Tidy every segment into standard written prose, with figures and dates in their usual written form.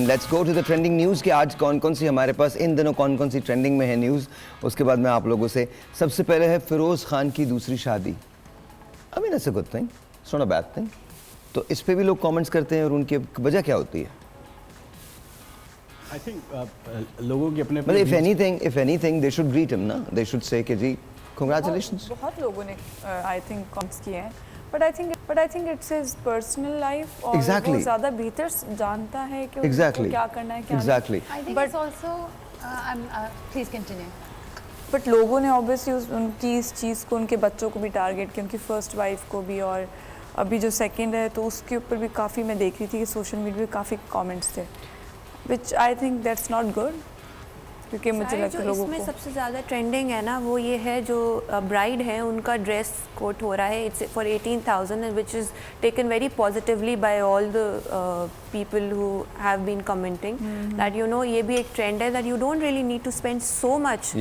Let's go to the trending news कि आज कौन कौन सी हमारे पास इन दिनों कौन कौन सी ट्रेंडिंग में है न्यूज़। उसके बाद मैं आप लोगों से सबसे पहले है फिरोज़ खान की दूसरी शादी। I mean it's a good thing, it's not a bad thing. तो इस पे भी लोग कमेंट्स करते हैं और उनकी वजह क्या होती है? आई थिंक लोगों की अपने मतलब if anything they should greet him ना, दे शुड से कि जी कांग्रेचुलेशंस। बहुत लोगों ने आई थिंक कमेंट्स किए हैं, but I think it's his personal life और वो ज़्यादा भीतर जानता है कि उनको क्या करना है क्या नहीं। I think it's also please continue. But लोगों ने ऑब्वियसली उनकी इस चीज़ को, उनके बच्चों को भी टारगेट किया, उनकी फर्स्ट वाइफ को भी, और अभी जो सेकंड है तो उसके ऊपर भी काफ़ी मैं देख रही थी कि सोशल मीडिया पे काफ़ी कमेंट्स थे, which I think that's not good. क्योंकि मुझे लगता है लोगों को इसमें सबसे ज़्यादा ट्रेंडिंग है ना, वो ये है जो ब्राइड है उनका ड्रेस कोट हो रहा है, it's for 18,000 which is taken very positively by all the people who have been commenting that you know ये भी एक ट्रेंड है that you don't really need to spend so much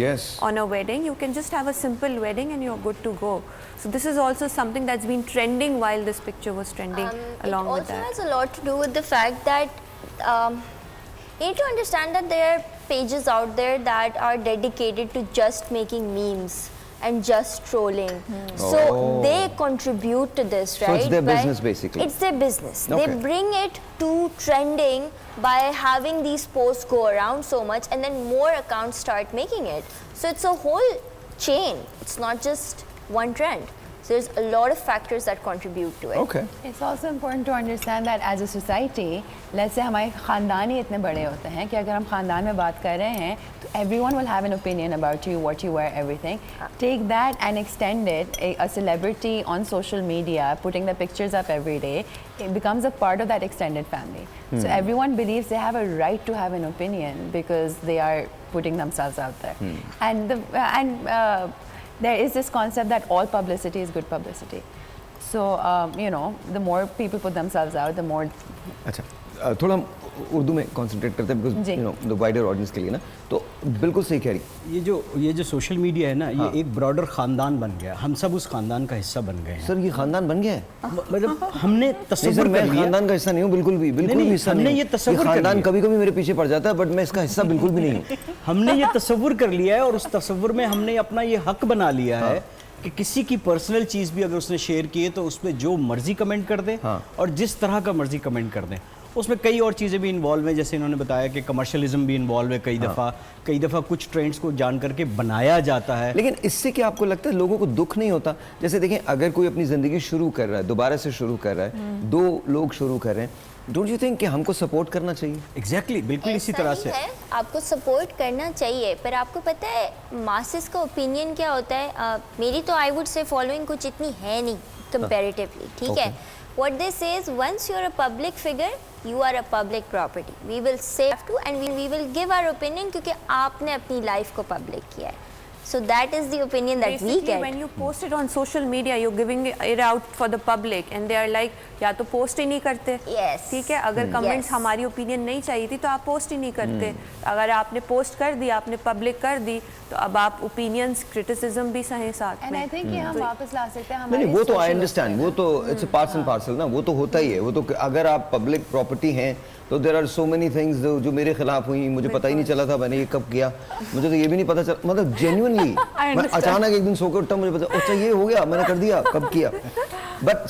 on a wedding, you can just have a simple wedding and you are good to go. So this is also something that's been trending while this picture was trending along with that. It also has a lot to do with the fact that you need to understand that there are pages out there that are dedicated to just making memes and just trolling. So they contribute to this, right? So it's their business basically. It's their business. Okay. They bring it to trending by having these posts go around so much, and then more accounts start making it. So it's a whole chain. It's not just one trend. So there's a lot of factors that contribute to it. Okay. It's also important to understand that as a society, let's say हमारे ख़ानदान ही इतने बड़े होते हैं कि अगर हम ख़ानदान में बात कर रहे हैं तो everyone will have an opinion about you, what you wear, everything. Take that and extend it. A celebrity on social media putting the pictures up every day, it becomes a part of that extended family. So everyone believes they have a right to have an opinion because they are putting themselves out there. And there is this concept that all publicity is good publicity. So, you know, the more people put themselves out, the more. अच्छा, थोड़ा हम उर्दू में concentrate करते हैं because you know the wider audience के लिए ना, तो बिल्कुल सही कह रही। ये जो सोशल मीडिया है ना, ये एक ब्रॉडर खानदान बन गया, हम सब उस खानदान का हिस्सा बन गए हैं। सर ये खानदान बन गया है, मतलब हमने तस्वीर मैं खानदान का हिस्सा नहीं हूँ, बिल्कुल भी हिस्सा नहीं। हमने ये तस्वीर खानदान कभी कभी मेरे पीछे पड़ जाता है, बट मैं इसका हिस्सा बिल्कुल भी नहीं हूँ। हमने ये तस्वीर कर लिया है और उस तस्वीर में हमने अपना ये हक बना लिया है कि किसी की पर्सनल चीज़ भी अगर उसने शेयर की है तो उस पर जो मर्जी कमेंट कर दें और जिस तरह का मर्जी कमेंट कर दें। उसमें कई और चीज़ें भी इन्वॉल्व हैं, जैसे इन्होंने बताया कि कमर्शियलिज्म भी इन्वॉल्व है कई दफ़ा कुछ ट्रेंड्स को जान करके बनाया जाता है। लेकिन इससे क्या आपको लगता है लोगों को दुख नहीं होता? जैसे देखें, अगर कोई अपनी ज़िंदगी शुरू कर रहा है, दोबारा से शुरू कर रहा है, दो लोग शुरू कर रहे हैं, डोंट यू थिंक कि हमको सपोर्ट करना चाहिए? एग्जैक्टली, बिल्कुल इसी तरह से आपको सपोर्ट करना चाहिए, पर आपको पता है मासेस का ओपिनियन क्या होता है? मेरी तो आई वुड से फॉलोइंग कुछ इतनी है नहीं कंपैरेटिवली, ठीक है? What they say is once you're a public figure, you are a public property. We will say to and we will give our opinion क्योंकि आपने अपनी लाइफ को पब्लिक किया है. So that is the opinion that we get. When you post it on social media, you're giving it out for the public, and they are like, या तो post ही नहीं करते, ठीक है? अगर कमेंट्स हमारी ओपिनियन नहीं चाहिए थी तो आप पोस्ट ही नहीं करते। अगर आपने पोस्ट कर दी, आपने पब्लिक कर दी, तो अब आप ओपिनियंस, क्रिटिसिज्म भी सही साथ में। I think कि हम वापस ला सकते हैं हमारे। नहीं, वो तो आई अंडरस्टैंड, वो तो it's a parts and parcel ना, वो तो होता ही है। वो तो अगर आप पब्लिक प्रॉपर्टी हैं तो there are so many things जो मेरे खिलाफ हुई, मुझे पता ही नहीं चला था मैंने ये कब किया, मुझे तो ये भी नहीं पता चला, मतलब जेन्युइनली मैं अचानक एक दिन सो के उठा, मुझे पता अच्छा ये हो गया, मैंने कर दिया, कब किया। बट